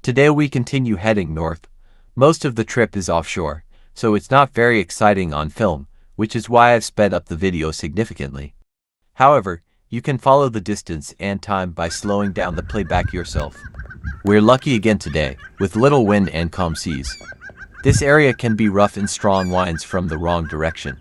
Today we continue heading north. Most of the trip is offshore, so it's not very exciting on film, which is why I've sped up the video significantly. However, you can follow the distance and time by slowing down the playback yourself. We're lucky again today, with little wind and calm seas. This area can be rough and strong winds from the wrong direction.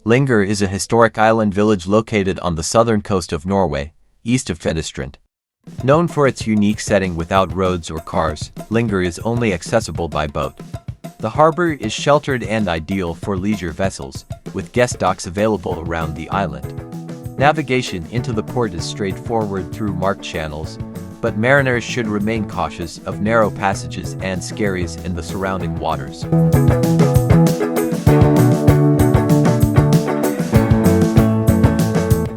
Linger is a historic island village located on the southern coast of Norway, east of Tvedestrand. Known for its unique setting without roads or cars, Linger is only accessible by boat. The harbor is sheltered and ideal for leisure vessels, with guest docks available around the island. Navigation into the port is straightforward through marked channels, but mariners should remain cautious of narrow passages and skerries in the surrounding waters.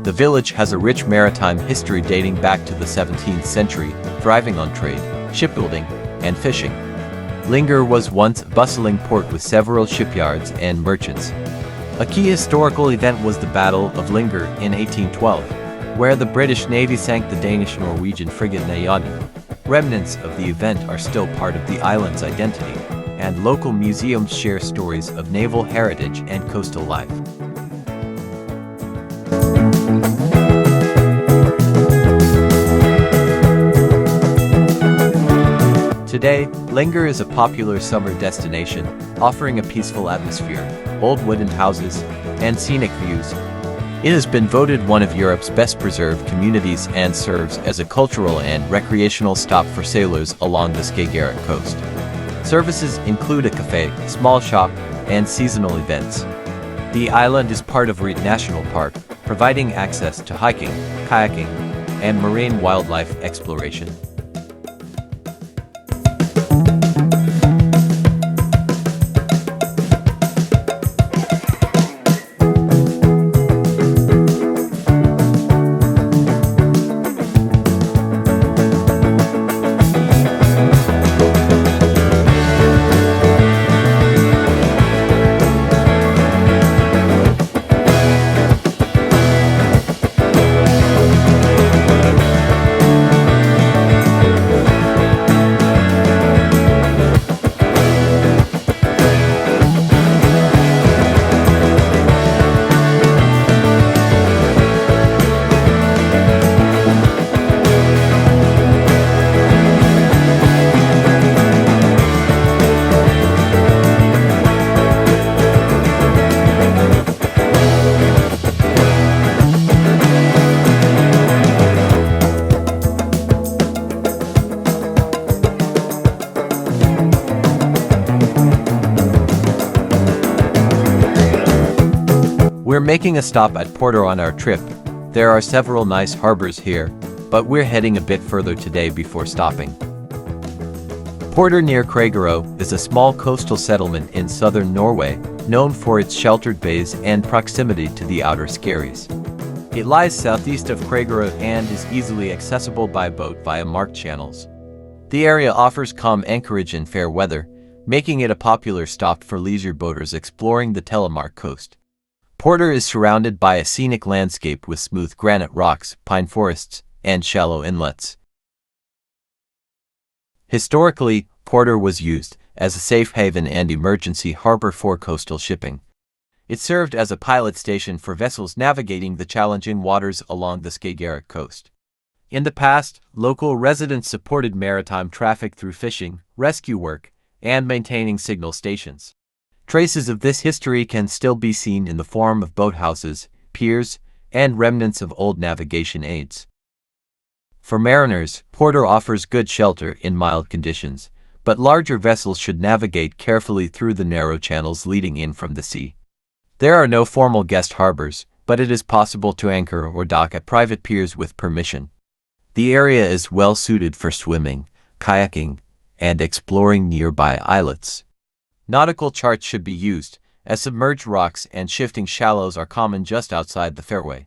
The village has a rich maritime history dating back to the 17th century, thriving on trade, shipbuilding, and fishing. Linger was once a bustling port with several shipyards and merchants. A key historical event was the Battle of Linger in 1812, where the British Navy sank the Danish-Norwegian frigate Najaden. Remnants of the event are still part of the island's identity, and local museums share stories of naval heritage and coastal life. Today, Linger is a popular summer destination, offering a peaceful atmosphere, old wooden houses, and scenic views. It has been voted one of Europe's best preserved communities and serves as a cultural and recreational stop for sailors along the Skagerrak coast. Services include a cafe, small shop, and seasonal events. The island is part of Reit National Park, providing access to hiking, kayaking, and marine wildlife exploration. We're making a stop at Portør on our trip. There are several nice harbors here, but we're heading a bit further today before stopping. Portør near Kragerø is a small coastal settlement in southern Norway, known for its sheltered bays and proximity to the outer skerries. It lies southeast of Kragerø and is easily accessible by boat via marked channels. The area offers calm anchorage and fair weather, making it a popular stop for leisure boaters exploring the Telemark coast. Portør is surrounded by a scenic landscape with smooth granite rocks, pine forests, and shallow inlets. Historically, Portør was used as a safe haven and emergency harbor for coastal shipping. It served as a pilot station for vessels navigating the challenging waters along the Skagerrak coast. In the past, local residents supported maritime traffic through fishing, rescue work, and maintaining signal stations. Traces of this history can still be seen in the form of boathouses, piers, and remnants of old navigation aids. For mariners, Portør offers good shelter in mild conditions, but larger vessels should navigate carefully through the narrow channels leading in from the sea. There are no formal guest harbors, but it is possible to anchor or dock at private piers with permission. The area is well suited for swimming, kayaking, and exploring nearby islets. Nautical charts should be used, as submerged rocks and shifting shallows are common just outside the fairway.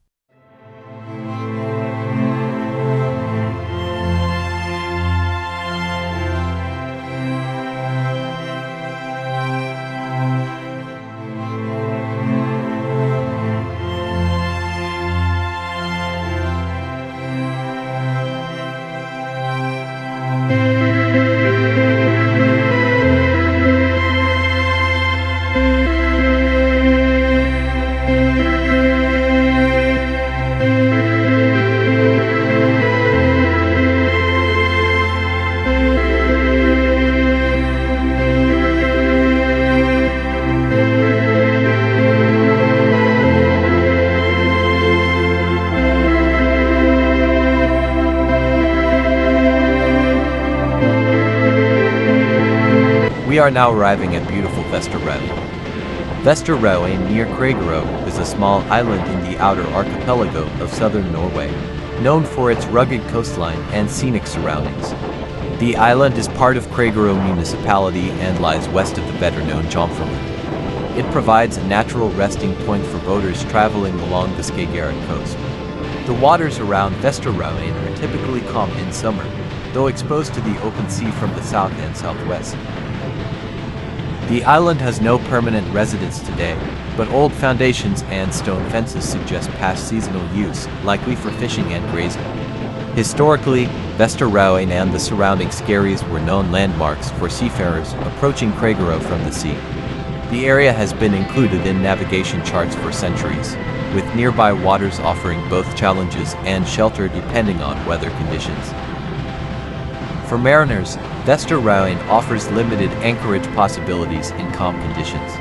We are now arriving at beautiful Veester Ren. Veester Rauane near Kragerø is a small island in the outer archipelago of southern Norway, known for its rugged coastline and scenic surroundings. The island is part of Kragerø municipality and lies west of the better-known Jomfruland. It provides a natural resting point for boaters traveling along the Skagerrak coast. The waters around Veester Ren are typically calm in summer, though exposed to the open sea from the south and southwest. The island has no permanent residents today, but old foundations and stone fences suggest past seasonal use, likely for fishing and grazing. Historically, Veester Ren and the surrounding skerries were known landmarks for seafarers approaching Kragerø from the sea. The area has been included in navigation charts for centuries, with nearby waters offering both challenges and shelter depending on weather conditions. For mariners, Veester Ren offers limited anchorage possibilities in calm conditions.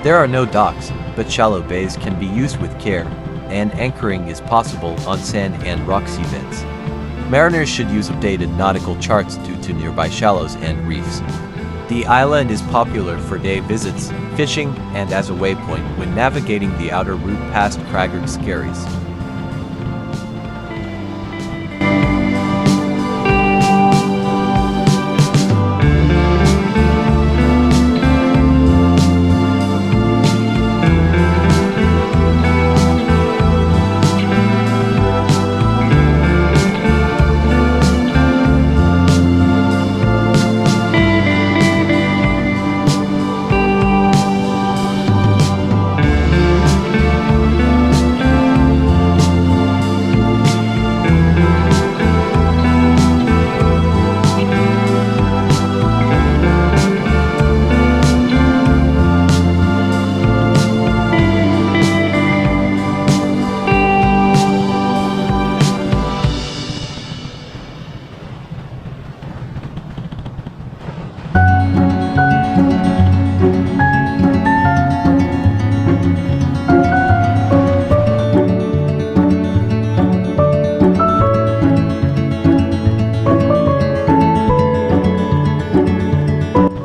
There are no docks, but shallow bays can be used with care, and anchoring is possible on sand and rock seabeds. Mariners should use updated nautical charts due to nearby shallows and reefs. The island is popular for day visits, fishing, and as a waypoint when navigating the outer route past Kragerø skerries.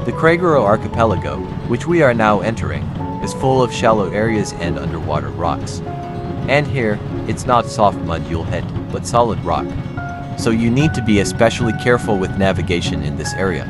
The Kragerø Archipelago, which we are now entering, is full of shallow areas and underwater rocks. And here, it's not soft mud you'll hit, but solid rock. So you need to be especially careful with navigation in this area.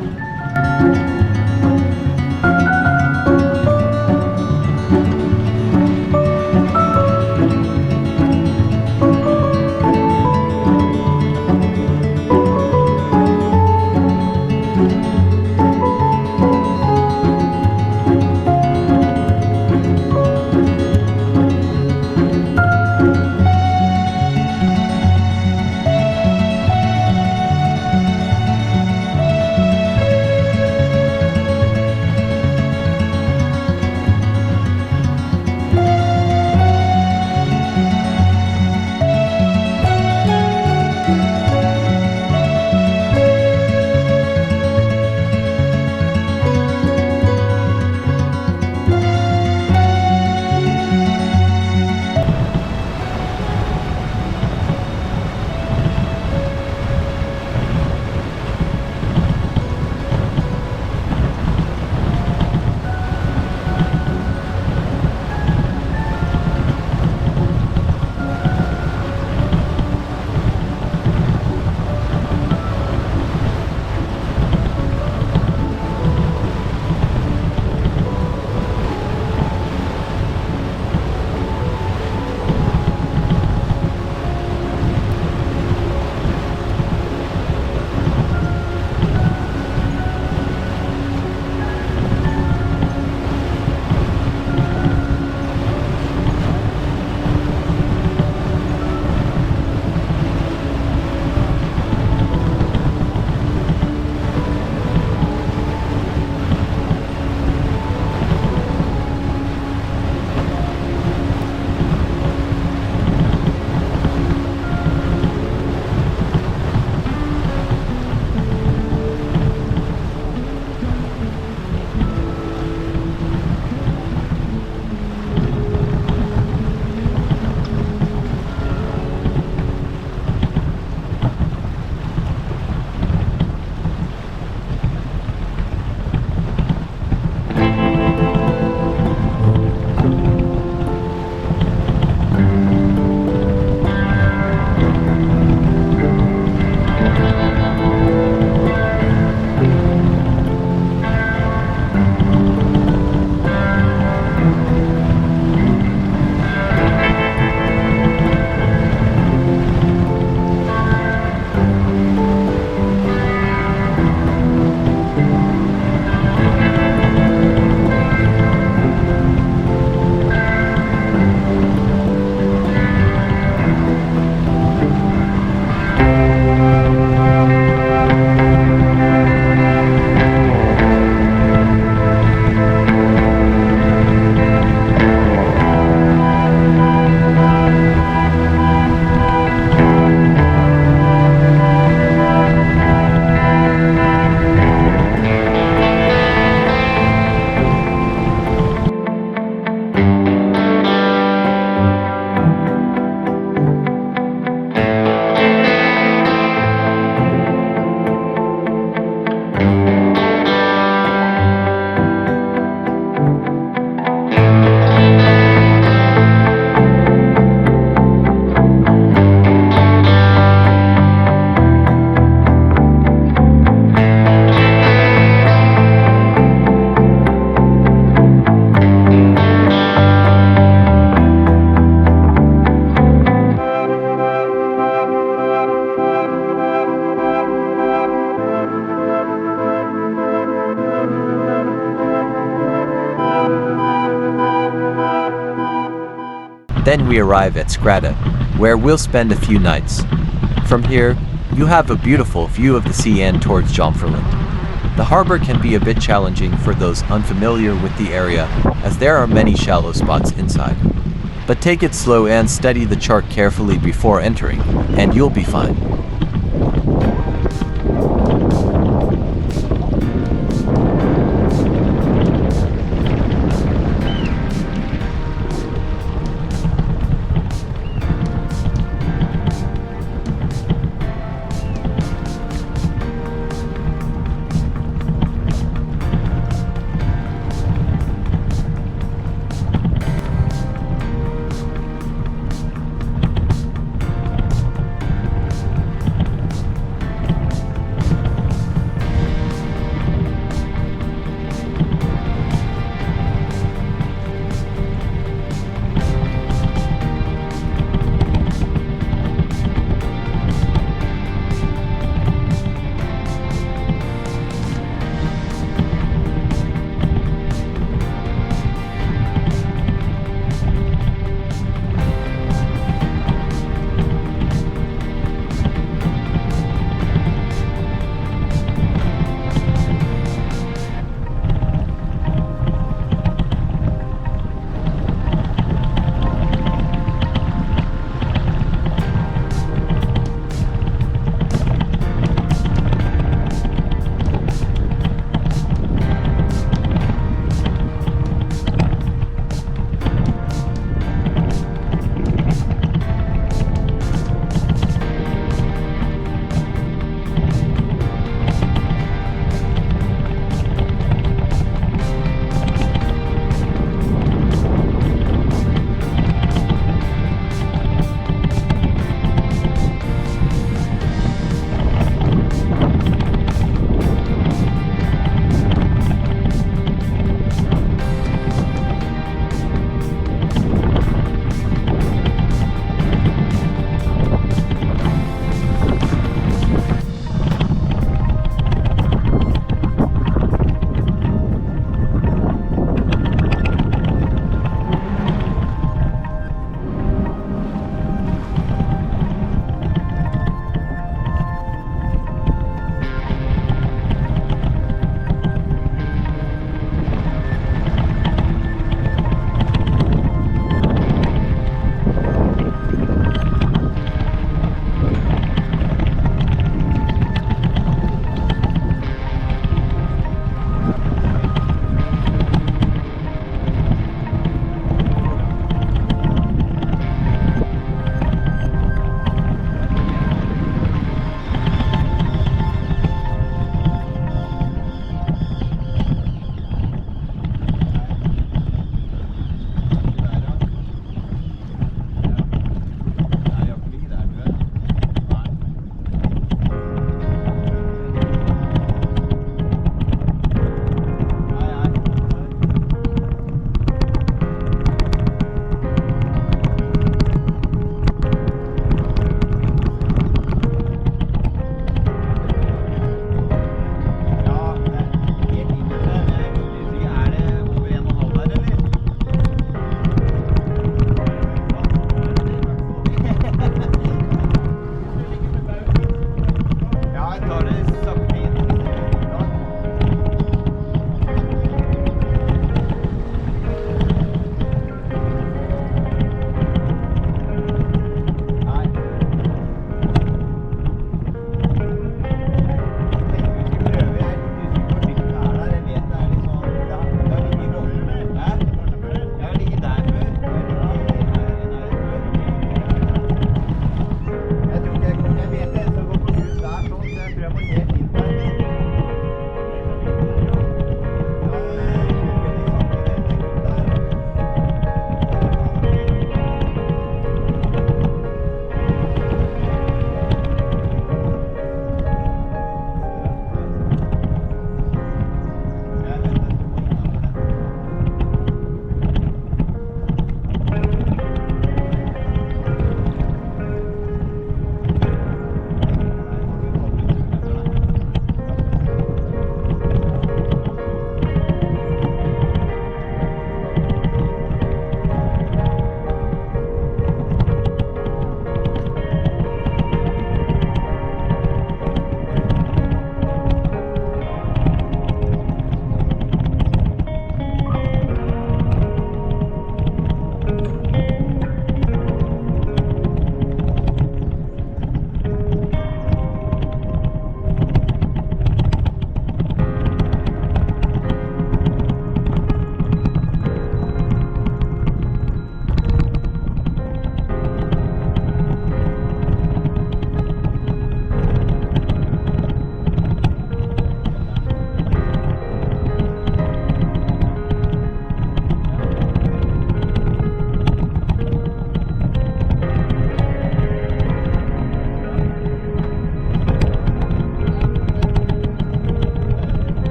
Then we arrive at Scrada, where we'll spend a few nights. From here, you have a beautiful view of the sea and towards Jomfruland. The harbor can be a bit challenging for those unfamiliar with the area, as there are many shallow spots inside. But take it slow and study the chart carefully before entering, and you'll be fine.